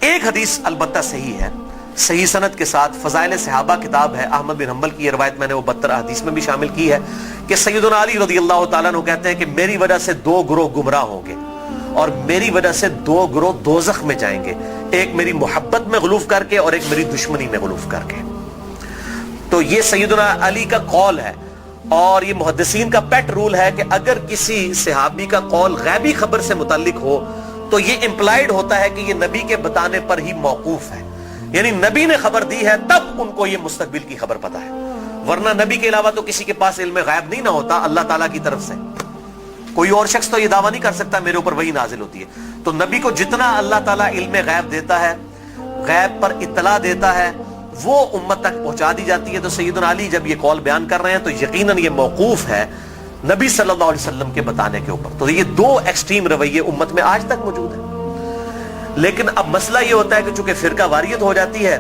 ایک حدیث البتہ صحیح ہے، صحیح سند کے ساتھ، فضائل صحابہ کتاب ہے، احمد بن حنبل کی یہ روایت میں نے وہ 72 حدیث میں بھی شامل کی ہے کہ سیدنا علی رضی اللہ تعالیٰ عنہ کہتے ہیں کہ میری وجہ سے 2 گروہ گمراہ ہوں گے اور میری وجہ سے 2 گروہ دوزخ میں جائیں گے، ایک میری محبت میں غلوف کر کے اور ایک میری دشمنی میں غلوف کر کے۔ تو یہ سیدنا علی کا قول ہے، اور یہ محدثین کا پیٹ رول ہے کہ اگر کسی صحابی کا قول غیبی خبر سے متعلق ہو تو یہ امپلائیڈ ہوتا ہے کہ یہ نبی کے بتانے پر ہی موقوف ہے، یعنی نبی نے خبر دی ہے تب ان کو یہ مستقبل کی خبر پتا ہے، ورنہ نبی کے علاوہ تو کسی کے پاس علم غیب نہیں نہ ہوتا اللہ تعالیٰ کی طرف سے۔ کوئی اور شخص تو یہ دعویٰ نہیں کر سکتا میرے اوپر وہی نازل ہوتی ہے۔ تو نبی کو جتنا اللہ تعالیٰ علم غیب دیتا ہے، غیب پر اطلاع دیتا ہے، وہ امت تک پہنچا دی جاتی ہے۔ تو سیدنا علی جب یہ قول بیان کر رہے ہیں تو یقیناً یہ موقوف ہے نبی صلی اللہ علیہ وسلم کے بتانے کے اوپر۔ تو یہ 2 ایکسٹریم رویے امت میں آج تک موجود ہیں۔ لیکن اب مسئلہ یہ ہوتا ہے کہ چونکہ فرقہ واریت ہو جاتی ہے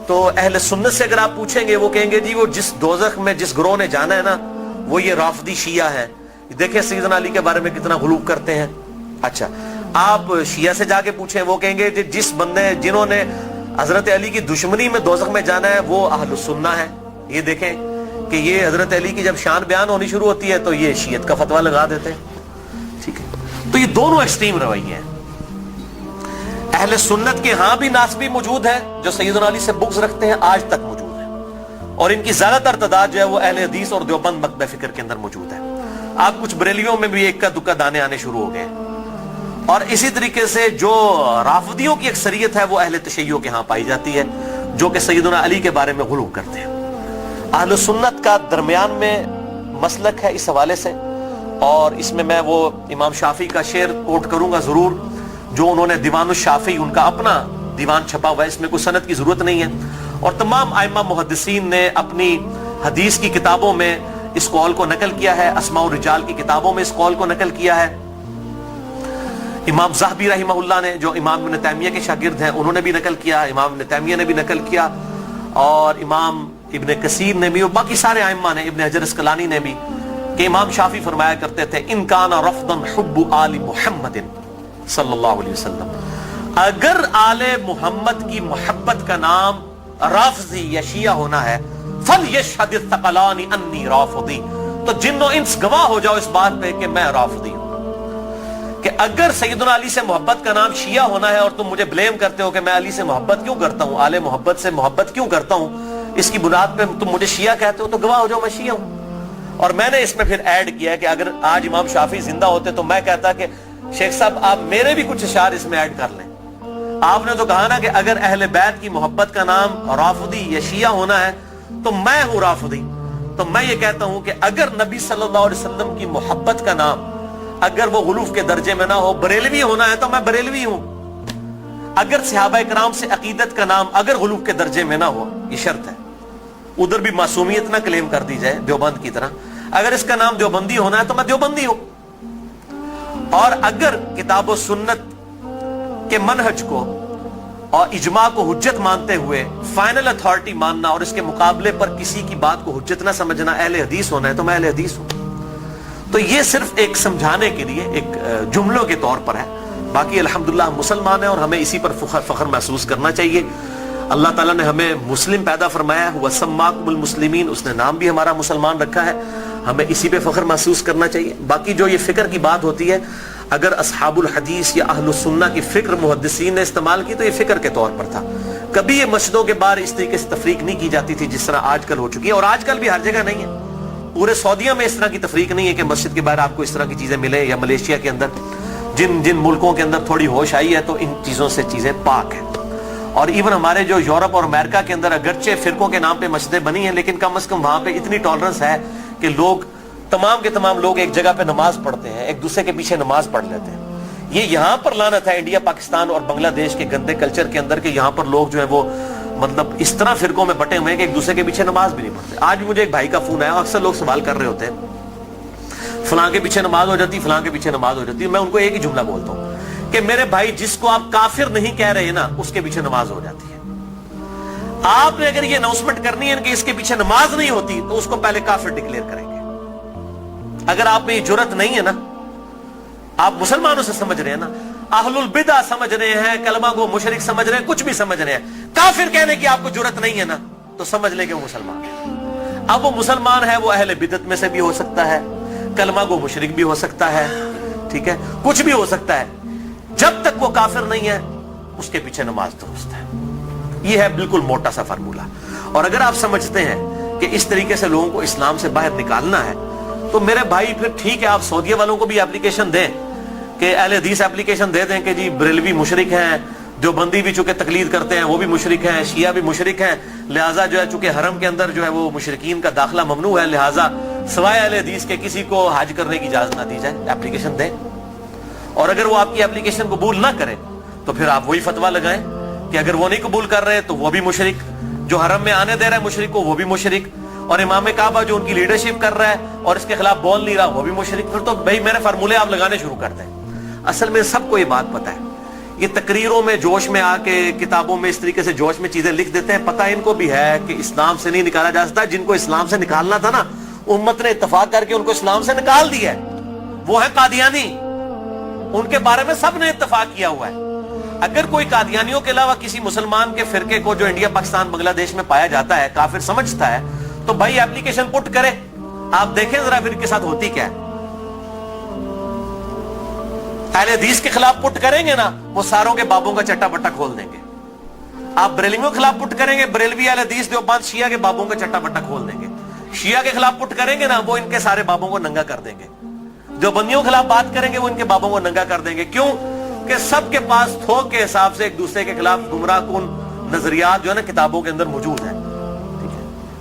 تو اہل سنت سے اگر آپ پوچھیں گے وہ کہیں گے جی وہ جس دوزخ میں جس گروہ نے جانا ہے نا وہ یہ رافضی شیعہ ہے، دیکھیں سیدنا علی کے بارے میں کتنا غلو کرتے ہیں۔ اچھا آپ شیعہ سے جا کے پوچھیں وہ کہیں گے جس بندے جنہوں نے حضرت علی کی دشمنی میں دوزخ میں جانا ہے وہ اہل السنہ ہے۔ یہ دیکھیں کہ یہ حضرت علی کی جب شان بیان ہونی شروع ہوتی ہے تو یہ شیعت کا فتویٰ لگا دیتے ہیں۔ ٹھیک ہے، تو یہ دونوں ایکسٹریم رویے ہیں۔ اہل سنت کے ہاں بھی ناسبی موجود ہیں جو سیدنا علی سے بغض رکھتے ہیں، آج تک موجود ہیں، اور ان کی زیادہ تر تعداد جو ہے وہ اہل حدیث اور دیوبند مکتبہ فکر کے اندر موجود ہے۔ آپ کچھ بریلیوں میں بھی ایک کا دکا دانے آنے شروع ہو گئے ہیں، اور اسی طریقے سے جو رافضیوں کی اکثریت ہے وہ اہل تشیع کے ہاں پائی جاتی ہے جو کہ سیدنا علی کے بارے میں غلو کرتے ہیں۔ اہل سنت کا درمیان میں مسلک ہے اس حوالے سے، اور اس میں وہ امام شافعی کا شعر کوٹ کروں گا ضرور، جو انہوں نے دیوان الشافعی ان کا اپنا دیوان چھپا ہوا ہے، اس میں کوئی سند کی ضرورت نہیں ہے، اور تمام ائمہ محدثین نے اپنی حدیث کی کتابوں میں اس قول کو نقل کیا ہے، اسماء الرجال کی کتابوں میں اس قول کو نقل کیا ہے۔ امام زاہبی رحمہ اللہ نے جو امام ابن تیمیہ کے شاگرد ہیں انہوں نے بھی نقل کیا، امام ابن تیمیہ نے بھی نقل کیا، اور امام ابن کثیر نے بھی، اور باقی سارے ائمہ نے، ابن حجر اسقلانی نے بھی، کہ امام شافعی فرمایا کرتے تھے ان کان رفضا حب آل محمد صلی اللہ علیہ وسلم، اگر آل محمد کی محبت کا نام رافضی یا شیعہ ہونا ہے فَلْيَشْهَدِ الثَّقَلَانِ أَنِّي رَافِضِي، تو جن و انس گواہ ہو جاؤ اس بات پہ کہ میں رافضی ہوں۔ کہ اگر سیدنا علی سے محبت کا نام شیعہ ہونا ہے اور تم مجھے بلیم کرتے ہو کہ میں علی سے محبت کیوں کرتا ہوں، آل محبت سے محبت کیوں کرتا ہوں، اس کی بنیاد پہ تم مجھے شیعہ کہتے ہو، تو گواہ ہو جاؤ میں شیعہ ہوں۔ اور میں نے اس میں پھر ایڈ کیا کہ اگر آج امام شافعی زندہ ہوتے تو میں کہتا کہ شیخ صاحب آپ میرے بھی کچھ اشعار اس میں ایڈ کر لیں۔ آپ نے تو کہا نا کہ اگر اہل بیت کی محبت کا نام رافضی یا شیعہ ہونا ہے تو میں ہوں رافضی، تو میں یہ کہتا ہوں کہ اگر نبی صلی اللہ علیہ وسلم کی محبت کا نام اگر وہ غلوف کے درجے میں نہ ہو، بریلوی ہونا ہے تو میں بریلوی ہوں۔ اگر صحابہ کرام سے عقیدت کا نام اگر غلوف کے درجے میں نہ ہو، یہ شرط ہے، ادھر بھی معصومیت نہ کلیم کر دی جائے دیوبند کی طرح، اگر اس کا نام دیوبندی ہونا ہے تو میں دیوبندی ہوں۔ اور اگر کتاب و سنت کے منہج کو اور اجماع کو حجت مانتے ہوئے فائنل اتھارٹی ماننا اور اس کے مقابلے پر کسی کی بات کو حجت نہ سمجھنا اہل حدیث ہونا ہے تو میں اہل حدیث ہوں۔ تو یہ صرف ایک سمجھانے کے لیے ایک جملوں کے طور پر ہے، باقی الحمدللہ ہم مسلمان ہیں اور ہمیں اسی پر فخر محسوس کرنا چاہیے۔ اللہ تعالیٰ نے ہمیں مسلم پیدا فرمایا ہے، وَسَمَّاكُمُ الْمُسْلِمِينَ، اس نے نام بھی ہمارا مسلمان رکھا ہے، ہمیں اسی پہ فخر محسوس کرنا چاہیے۔ باقی جو یہ فکر کی بات ہوتی ہے، اگر اصحاب الحدیث یا اہل السنہ کی فکر محدثین نے استعمال کی تو یہ فکر کے طور پر تھا، کبھی یہ مسجدوں کے باہر اس طریقے سے تفریق نہیں کی جاتی تھی جس طرح آج کل ہو چکی ہے، اور آج کل بھی ہر جگہ نہیں ہے۔ پورے سعودیہ میں اس طرح کی تفریق نہیں ہے کہ مسجد کے باہر آپ کو اس طرح کی چیزیں ملیں، یا ملیشیا کے اندر جن ملکوں کے اندر تھوڑی ہوش آئی ہے تو ان چیزوں سے چیزیں پاک ہیں۔ اور ایون ہمارے جو یورپ اور امریکہ کے اندر اگرچہ فرقوں کے نام پہ مسجدیں بنی ہیں لیکن کم از کم وہاں پہ اتنی ٹالرنس ہے کہ لوگ تمام کے تمام لوگ ایک جگہ پہ نماز پڑھتے ہیں، ایک دوسرے کے پیچھے نماز پڑھ لیتے ہیں۔ یہ یہاں پر لعنت ہے انڈیا، پاکستان اور بنگلہ دیش کے گندے کلچر کے اندر کہ یہاں پر لوگ جو ہے وہ مطلب اس طرح فرقوں میں بٹے ہوئے ہیں کہ ایک دوسرے کے پیچھے نماز بھی نہیں پڑھتے۔ آج مجھے ایک بھائی کا فون آیا، اکثر لوگ سوال کر رہے ہوتے ہیں فلاں کے پیچھے نماز ہو جاتی، فلاں کے پیچھے نماز ہو جاتی ہے۔ میں ان کو ایک ہی جملہ بولتا ہوں کہ میرے بھائی جس کو آپ کافر نہیں کہہ رہے نا اس کے پیچھے نماز ہو جاتی ہے۔ آپ نے اگر یہ اناؤنسمنٹ کرنی ہے کہ اس کے پیچھے نماز نہیں ہوتی تو اس کو پہلے کافر ڈکلیئر کریں گے۔ اگر آپ میں یہ جرت نہیں ہے نا، آپ مسلمانوں سے سمجھ رہے ہیں نا، اہل البدع سمجھ رہے ہیں, کلمہ کو مشرک سمجھ رہے ہیں, کچھ بھی سمجھ رہے ہیں, کافر کہنے کی آپ کو جرت نہیں ہے نا, تو سمجھ لیں کہ وہ مسلمان ہے. اب وہ مسلمان ہے, وہ اہل بدعت میں سے بھی ہو سکتا ہے, کلمہ کو مشرک بھی ہو سکتا ہے, ٹھیک ہے, کچھ بھی ہو سکتا ہے, جب تک وہ کافر نہیں ہے اس کے پیچھے نماز درست ہے. یہ ہے بالکل موٹا سا فارمولہ. اور اگر آپ سمجھتے ہیں کہ اس طریقے سے لوگوں کو اسلام سے باہر نکالنا ہے, تو میرے بھائی پھر ٹھیک ہے, آپ سعودیہ والوں کو بھی اپلیکیشن دیں, کہ اہل حدیث اپلیکیشن دے دیں کہ جی بریلوی مشرک ہیں, دیوبندی بھی چونکہ تقلید کرتے ہیں وہ بھی مشرک ہیں, شیعہ بھی مشرک ہیں, لہٰذا جو ہے چونکہ حرم کے اندر جو ہے وہ مشرکین کا داخلہ ممنوع ہے, لہٰذا سوائے اہل حدیث کے کسی کو حج کرنے کی اجازت نہ دی جائے. اپلیکیشن دیں, اور اگر وہ آپ کی اپلیکیشن قبول نہ کرے تو پھر آپ وہی فتویٰ لگائیں کہ اگر وہ نہیں قبول کر رہے تو وہ بھی مشرک, جو حرم میں آنے دے رہا ہے مشرک کو وہ بھی مشرک, اور امام کعبہ جو ان کی لیڈرشپ کر رہا ہے اور اس کے خلاف بول نہیں رہا وہ بھی مشرک. پھر تو بھائی میرے فارمولے آپ لگانے شروع کر دیں. اصل میں سب کو یہ بات پتا ہے, یہ تقریروں میں جوش میں آ کے کتابوں میں اس طریقے سے جوش میں چیزیں لکھ دیتے ہیں. پتہ ان کو بھی ہے کہ اسلام سے نہیں نکالا جا سکتا. جن کو اسلام سے نکالنا تھا نا, امت نے اتفاق کر کے ان کو اسلام سے نکال دیا ہے, وہ ہے قادیانی. ان کے بارے میں سب نے اتفاق کیا ہوا ہے. اگر کوئی قادیانیوں کے علاوہ کسی مسلمان کے فرقے کو جو انڈیا پاکستان بنگلہ دیش میں پایا جاتا ہے کافر سمجھتا ہے, تو بھائی اپلیکیشن پٹ کرے, آپ دیکھیں ذرا پھر ان کے ساتھ ہوتی کیا ہے. اہل حدیث کے خلاف پٹ کریں گے نا, وہ ساروں کے بابوں کا چٹا بٹا کھول دیں گے. آپ بریلویوں کے خلاف پٹ کریں گے, بریلوی اہل حدیث دیوبند شیعہ کے بابوں کا چٹا بٹا کھول دیں گے. شیعہ کے خلاف پٹ کریں گے نا, وہ ان کے سارے بابوں کو ننگا کر دیں گے. دیوبندیوں کے خلاف بات کریں گے, وہ ان کے بابوں کو ننگا کر دیں گے. کیوں کہ سب کے پاس تھوک کے حساب سے ایک دوسرے کے خلاف گمراہ کن نظریات جو ہے نا کتابوں کے اندر موجود ہیں.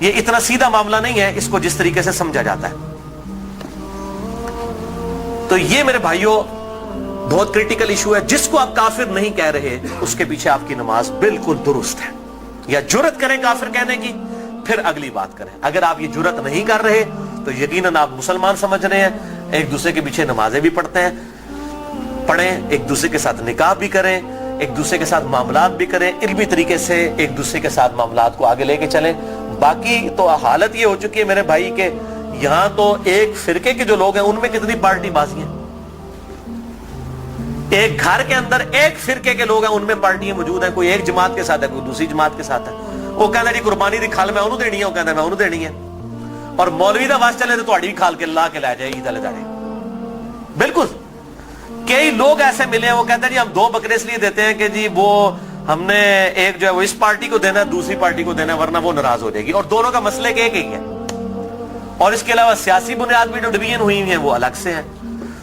یہ اتنا سیدھا معاملہ نہیں ہے اس کو جس طریقے سے سمجھا جاتا ہے. تو یہ میرے بھائیوں بہت کریٹیکل ایشو ہے. جس کو آپ کافر نہیں کہہ رہے اس کے پیچھے آپ کی نماز بالکل درست ہے. یا جرت کریں کافر کہنے کی, پھر اگلی بات کریں. اگر آپ یہ جرت نہیں کر رہے تو یقیناً آپ مسلمان سمجھ رہے ہیں, ایک دوسرے کے پیچھے نمازیں بھی پڑھتے ہیں, پڑھیں, ایک دوسرے کے ساتھ نکاح بھی کریں, ایک دوسرے کے ساتھ معاملات بھی کریں, علمی طریقے سے ایک دوسرے کے ساتھ معاملات کو آگے لے کے چلیں. باقی تو حالت یہ ہو چکی ہے میرے بھائی کہ یہاں تو ایک فرقے کے جو لوگ ہیں ان میں کتنی پارٹی بازی ہیں. ایک گھر کے اندر ایک فرقے کے لوگ ہیں, ان میں پارٹیاں موجود ہیں. کوئی ایک جماعت کے ساتھ ہے, کوئی دوسری جماعت کے ساتھ ہے. وہ کہتا ہے جی قربانی دی کھال میں انہوں دینی ہے, وہ کہتا ہے میں انہوں دینی ہے. اور مولوی دا واس چلے تو تہاڈی بھی کھال کے اللہ کے لے جائے عید والے داڑے. بالکل کئی لوگ ایسے ملے ہیں, وہ کہتے ہیں جی ہم 2 بکرے اس لیے دیتے ہیں کہ جی وہ ہم نے ایک جو ہے وہ اس پارٹی کو دینا ہے, دوسری پارٹی کو دینا ہے, ورنہ وہ ناراض ہو جائے گی. اور دونوں کا مسئلہ ایک ہی ہے. اور اس کے علاوہ سیاسی بنیاد بھی جو ڈویژن ہوئی ہیں وہ الگ سے ہیں.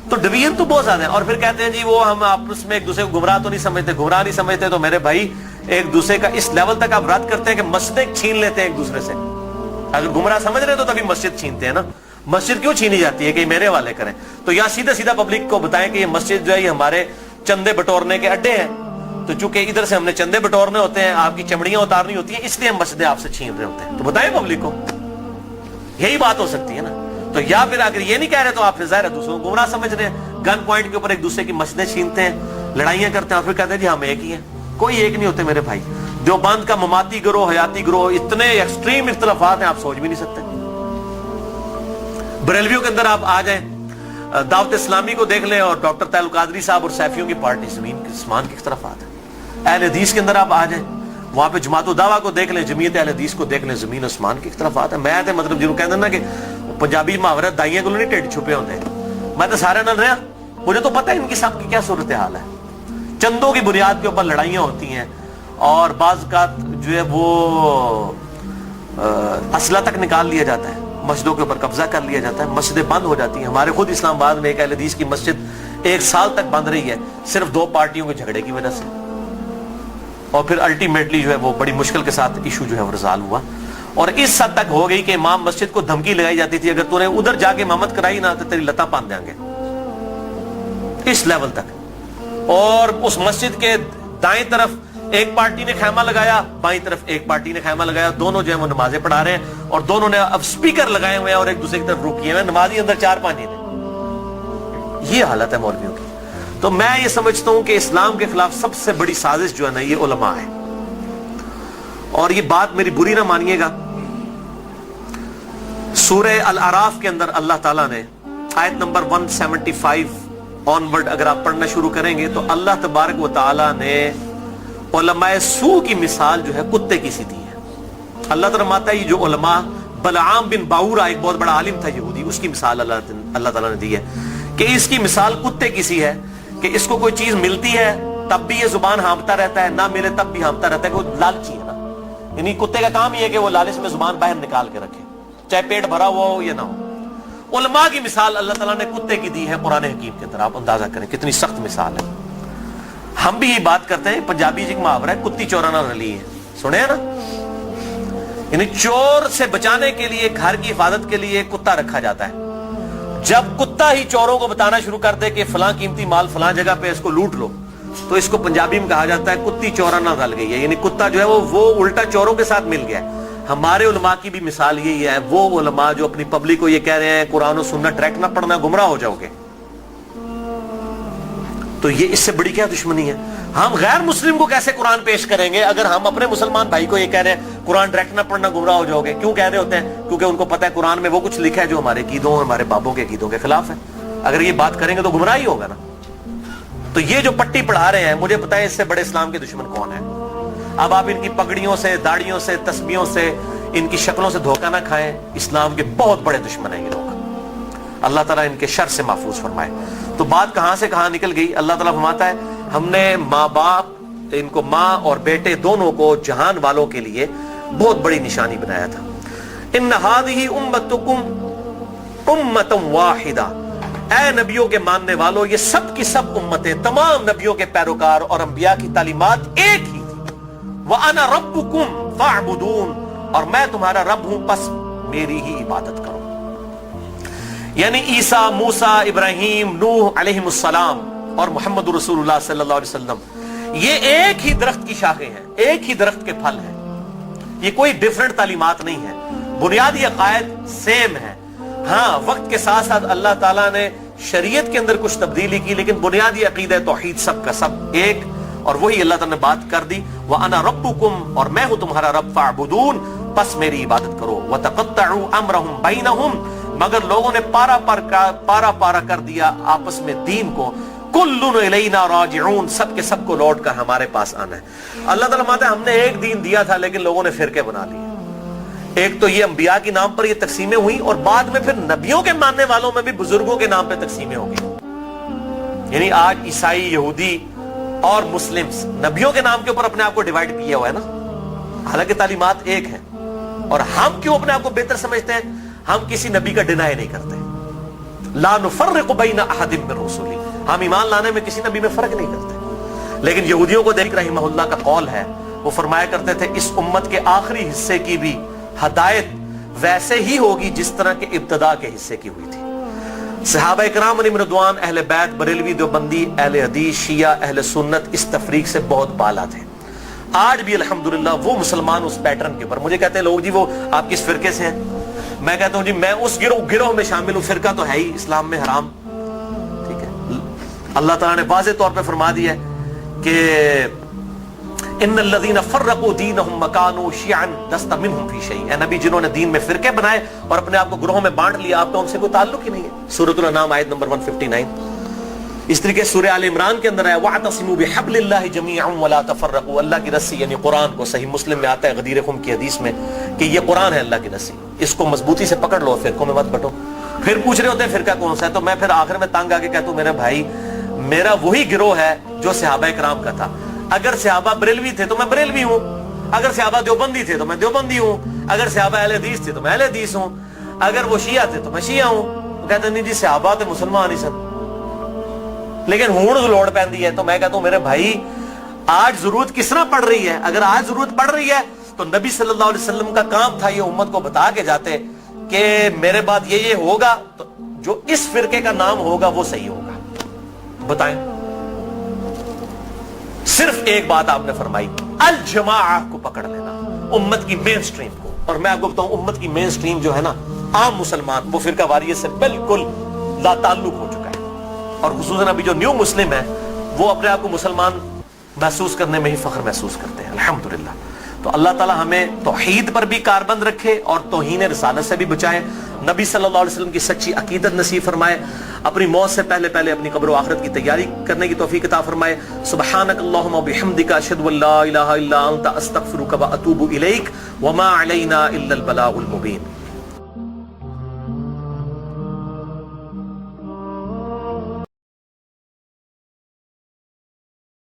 تو ڈویژن تو بہت زیادہ ہیں. اور پھر کہتے ہیں جی وہ ہم آپس میں ایک دوسرے کو گمراہ تو نہیں سمجھتے, گمراہ نہیں سمجھتے. تو میرے بھائی ایک دوسرے کا اس لیول تک آپ رد کرتے ہیں کہ مسجدیں چھین لیتے ہیں ایک دوسرے سے. اگر گمراہ سمجھ رہے تو تبھی مسجد چھینتے ہیں نا. مسجد کیوں چھینی جاتی ہے کہ میرے والے کریں؟ تو یا سیدھا سیدھا پبلک کو بتائیں کہ یہ مسجد جو ہے یہ ہمارے چندے بٹورنے کے اڈے ہیں, تو چونکہ ادھر سے ہم نے چندے بٹورنے ہوتے ہیں, آپ کی چمڑیاں اتارنی ہوتی ہیں, اس لیے ہم مسجدیں آپ سے چھین رہے ہوتے ہیں. تو بتائیں پبلک کو, یہی بات ہو سکتی ہے نا. تو یا پھر اگر یہ نہیں کہہ رہے تو آپ ظاہر ہے دوسروں کو گمراہ سمجھ رہے ہیں. گن پوائنٹ کے اوپر ایک دوسرے کی مسجدیں چھینتے ہیں, لڑائیاں کرتے ہیں, اور پھر کہتے ہیں جی ہم ایک ہی ہیں. کوئی ایک نہیں ہوتے میرے بھائی. دیوبند کا مماتی گروہ, حیاتی گروہ, اتنے ایکسٹریم اختلافات ہیں آپ سوچ بھی نہیں سکتے. بریلویوں کے اندر آپ آ جائیں, دعوت اسلامی کو دیکھ لیں, اور ڈاکٹر طاہر القادری صاحب اور سیفیوں کی پارٹی, زمین آسمان کے اختلافات ہیں. اہل حدیث کے اندر آپ آ جائیں, وہاں پہ جماعت الدعوہ کو دیکھ لیں, جمعیت اہل حدیث کو دیکھ لیں, زمین آسمان کے اختلافات ہیں. میں مطلب جنہوں کہتے ہیں نا کہ پنجابی محاورت دائیاں کو نہیں ٹیڈ چھپے ہوتے ہیں, میں تو سارے نہ رہا, مجھے تو پتہ ہے ان کی سب کی کیا صورتحال ہے. چندوں کی بنیاد کے اوپر لڑائیاں ہوتی ہیں, اور بعض اوقات جو ہے وہ اسلحہ تک نکال لیا جاتا ہے, مسجدوں کے اوپر قبضہ کر لیا جاتا ہے, مسجدیں بند ہو جاتی ہیں. ہمارے خود اسلام آباد میں ایک اہل حدیث کی مسجد 1 سال تک بند رہی ہے, صرف 2 پارٹیوں کے جھگڑے کی وجہ سے. اور پھر الٹیمیٹلی جو ہے وہ بڑی مشکل کے ساتھ ایشو جو ہے وہ ریزالو ہوا. اور اس حد تک ہو گئی کہ امام مسجد کو دھمکی لگائی جاتی تھی, اگر تو نے ادھر جا کے امامت کرائی نا تو تیری لتاں باندھ دیں گے, اس لیول تک. اور اس مسجد کے دائیں طرف ایک پارٹی نے خیمہ لگایا, بائیں طرف ایک پارٹی نے خیمہ لگایا, دونوں جو ہے وہ نمازیں پڑھا رہے ہیں, اور دونوں نے اب سپیکر لگائے ہوئے ہیں اور ایک دوسرے کی طرف رخ کیے ہوئے ہیں, نمازی اندر 4-5 ہیں. یہ حالت ہے مولویوں کی. تو میں یہ سمجھتا ہوں کہ اسلام کے خلاف سب سے بڑی سازش جو ہے نا یہ علماء ہے. اور یہ بات میری بری نہ مانیے گا, سورہ الاعراف کے اندر اللہ تعالیٰ نے آیت نمبر 175 آنورڈ اگر آپ پڑھنا شروع کریں گے تو اللہ تبارک و تعالی نے علماء سو کی مثال جو ہے کتے کی سی دی ہے. اللہ تعالیٰ فرماتا ہے یہ جو علماء، بلعام بن باورا ایک بہت بڑا عالم تھا یہودی، اس کی مثال اللہ تعالیٰ نے دی ہے کہ اس کی مثال کتے کی سی ہے کہ اس کو کوئی چیز ملتی ہے تب بھی یہ زبان ہانپتا رہتا ہے، نہ ملے تب بھی ہانپتا رہتا ہے، کہ وہ لالچی ہے نا. یعنی کتے کا کام یہ ہے کہ وہ لالچ میں زبان باہر نکال کے رکھے، چاہے پیٹ بھرا ہوا ہو یا نہ ہو. علماء کی مثال اللہ تعالیٰ نے کتے کی دی ہے قرآن حکیم کے اندر. آپ اندازہ کریں کتنی سخت مثال ہے. ہم بھی یہ بات کرتے ہیں، پنجابی ایک محاورہ ہے کتی چورانا رلی ہے، سنے ہیں نا. یعنی چور سے بچانے کے لیے، گھر کی حفاظت کے لیے کتا رکھا جاتا ہے. جب کتا ہی چوروں کو بتانا شروع کر دے کہ فلاں قیمتی مال فلاں جگہ پہ اس کو لوٹ لو، تو اس کو پنجابی میں کہا جاتا ہے کتی چورانا رل گئی ہے. یعنی کتا جو ہے وہ الٹا چوروں کے ساتھ مل گیا ہے. ہمارے علماء کی بھی مثال یہی ہے، وہ علماء جو اپنی پبلک کو یہ کہہ رہے ہیں قرآن و سنت ڈائریکٹ نہ پڑھنا گمراہ ہو جاؤ گے. تو یہ اس سے بڑی کیا دشمنی ہے؟ ہم غیر مسلم کو کیسے قرآن پیش کریں گے اگر ہم اپنے مسلمان بھائی کو یہ کہہ رہے ہیں قرآن ڈائریکٹ نہ پڑھنا گمراہ ہو جاؤ گے؟ کیوں کہہ رہے ہوتے ہیں؟ کیونکہ ان کو پتہ ہے قرآن میں وہ کچھ لکھا ہے جو ہمارے عقیدوں، ہمارے بابوں کے عقیدوں کے خلاف ہے. اگر یہ بات کریں گے تو گمراہ ہی ہوگا نا. تو یہ جو پٹی پڑھا رہے ہیں، مجھے پتا ہے اس سے بڑے اسلام کے دشمن کون ہیں. اب آپ ان کی پگڑیوں سے، داڑیوں سے، تسبیحوں سے، ان کی شکلوں سے دھوکہ نہ کھائیں. اسلام کے بہت بڑے دشمن ہیں یہ لوگ. اللہ تعالیٰ ان کے شر سے محفوظ فرمائے. تو بات کہاں سے کہاں نکل گئی. اللہ تعالیٰ فرماتا ہے ہم نے ماں باپ، ان کو ماں اور بیٹے دونوں کو جہان والوں کے لیے بہت بڑی نشانی بنایا تھا. ان ھذہ امتکم امۃ واحدہ، اے نبیوں کے ماننے والوں یہ سب کی سب امتیں، تمام نبیوں کے پیروکار اور انبیاء کی تعلیمات ایک ہی تھی. وَأَنَا رَبُّكُمْ فَاعْبُدُونَ، اور میں تمہارا رب ہوں پس میری ہی عبادت کرو. یعنی عیسیٰ، موسیٰ، ابراہیم، نوح علیہم السلام اور محمد رسول اللہ صلی اللہ علیہ وسلم یہ ایک ہی درخت کی شاخیں ہیں، ایک ہی درخت کے پھل ہیں. یہ کوئی ڈیفرنٹ تعلیمات نہیں ہے، بنیادی عقائد سیم ہے. ہاں وقت کے ساتھ ساتھ اللہ تعالیٰ نے شریعت کے اندر کچھ تبدیلی کی، لیکن بنیادی عقیدہ توحید سب کا سب ایک، اور وہی اللہ تعالیٰ نے بات کر دی. وَأَنَا رَبُّكُمْ، اور میں ہوں تمہارا رب، فَاعْبُدُونَ، پس میری عبادت کرو. وَتَقَطَّعُوا أَمْرَهُمْ بَيْنَهُمْ، مگر لوگوں نے پارا پارا کر دیا آپس میں دین کو. کُلٌّ إِلَيْنَا رَاجِعُونَ، سب کے سب کو لوٹ کر ہمارے پاس آنا ہے. اللہ تعالیٰ فرماتا ہے ہم نے ایک دین دیا تھا لیکن لوگوں نے فرقے بنا لیے. ایک تو یہ انبیاء کے نام پر یہ تقسیمیں ہوئی، اور بعد میں پھر نبیوں کے ماننے والوں میں بھی بزرگوں کے نام پہ تقسیمیں ہو گئی. یعنی آج عیسائی، یہودی اور مسلمز نبیوں کے نام کے اوپر اپنے آپ کو ڈیوائیڈ کیا ہوا ہے نا، حالانکہ تعلیمات ایک ہیں. اور ہم کیوں اپنے آپ کو بہتر سمجھتے ہیں؟ ہم کسی نبی کا ڈینائی نہیں کرتے. لا نفرق بین احد من رسلی، ہم ایمان لانے میں کسی نبی میں فرق نہیں کرتے. لیکن یہودیوں کو دیکھ رحمہ اللہ کا قول ہے، وہ فرمایا کرتے تھے اس امت کے آخری حصے کی بھی ہدایت ویسے ہی ہوگی جس طرح کے ابتدا کے حصے کی ہوئی تھی. صحابہ کرام علیہم رضوان، اہل بیت، بریلوی، دیوبندی، اہل حدیث، شیعہ، اہل سنت اس تفریق سے بہت بالا تھے. آج بھی الحمدللہ وہ مسلمان اس پیٹرن کے اوپر. مجھے کہتے ہیں لوگ جی وہ آپ کس فرقے سے ہیں؟ میں کہتا ہوں جی میں اس گروہ میں شامل ہوں. فرقہ تو ہے ہی اسلام میں حرام. ٹھیک ہے، اللہ تعالیٰ نے واضح طور پہ فرما دیا ہے کہ ان الذین فرقوا دینہم وکانوا شیعا لست منہم فی شیء. اے نبی جنہوں نے دین میں فرقے بنائے اور اپنے آپ کو گروہوں میں بانٹ لیا، آپ کا ان سے کوئی تعلق ہی نہیں ہے. سورۃ الانعام آیت نمبر 159. اس طریقے سورہ آل عمران کے اندر ہے وَاعْتَصِمُوا بِحَبْلِ اللَّهِ جَمِيعًا وَلَا تَفَرَّقُوا، اللہ کی رسی یعنی قرآن کو. صحیح مسلم میں آتا ہے غدیر خم کی حدیث میں کہ یہ قرآن ہے اللہ کی رسی، اس کو مضبوطی سے پکڑ لو، فرقوں میں مت بٹو. پھر پوچھ رہے ہوتے ہیں فرقہ کون سا ہے، تو میں پھر آخر میں تنگ آ کے کہتا ہوں میرے بھائی میرا وہی گروہ ہے جو صحابہ کرام کا تھا. اگر صحابہ بریلوی تھے تو میں بریلوی ہوں، اگر صحابہ دیوبندی تھے تو میں دیوبندی ہوں، اگر صحابہ اہل حدیث تھے تو میں اہل حدیث ہوں، اگر وہ شیعہ تھے تو میں شیعہ ہوں. وہ کہتے ہیں نہیں جی صحابہ تے مسلمان ہی سن، لیکن ہون لوڑ پیندی ہے. تو میں کہتا ہوں میرے بھائی آج ضرورت کس طرح پڑ رہی ہے؟ اگر آج ضرورت پڑ رہی ہے تو نبی صلی اللہ علیہ وسلم کا کام تھا یہ امت کو بتا کے جاتے کہ میرے بعد یہ ہوگا، تو جو اس فرقے کا نام ہوگا وہ صحیح ہوگا. بتائیں. صرف ایک بات آپ نے فرمائی، الجماعہ کو پکڑ لینا، امت کی مین سٹریم کو. اور میں آپ کو بتاؤں امت کی مین سٹریم جو ہے نا عام مسلمان، وہ فرقہ واریت سے بالکل لا تعلق ہو چکا ہے. اور خصوصاً ابھی جو نیو مسلم ہیں وہ اپنے آپ کو مسلمان محسوس کرنے میں ہی فخر محسوس کرتے ہیں الحمدللہ. تو اللہ تعالی ہمیں توحید پر بھی کاربند رکھے اور توہین رسالت سے بھی بچائے. نبی صلی اللہ علیہ وسلم کی سچی عقیدت نصیب فرمائے، اپنی موت سے پہلے پہلے اپنی قبر و آخرت کی تیاری کرنے کی توفیق عطا فرمائے۔ سبحانک اللہم و بحمدک، اشہد ان لا الہ الا انت، استغفرک و اتوب الیک، وما علینا الا البلاغ المبین۔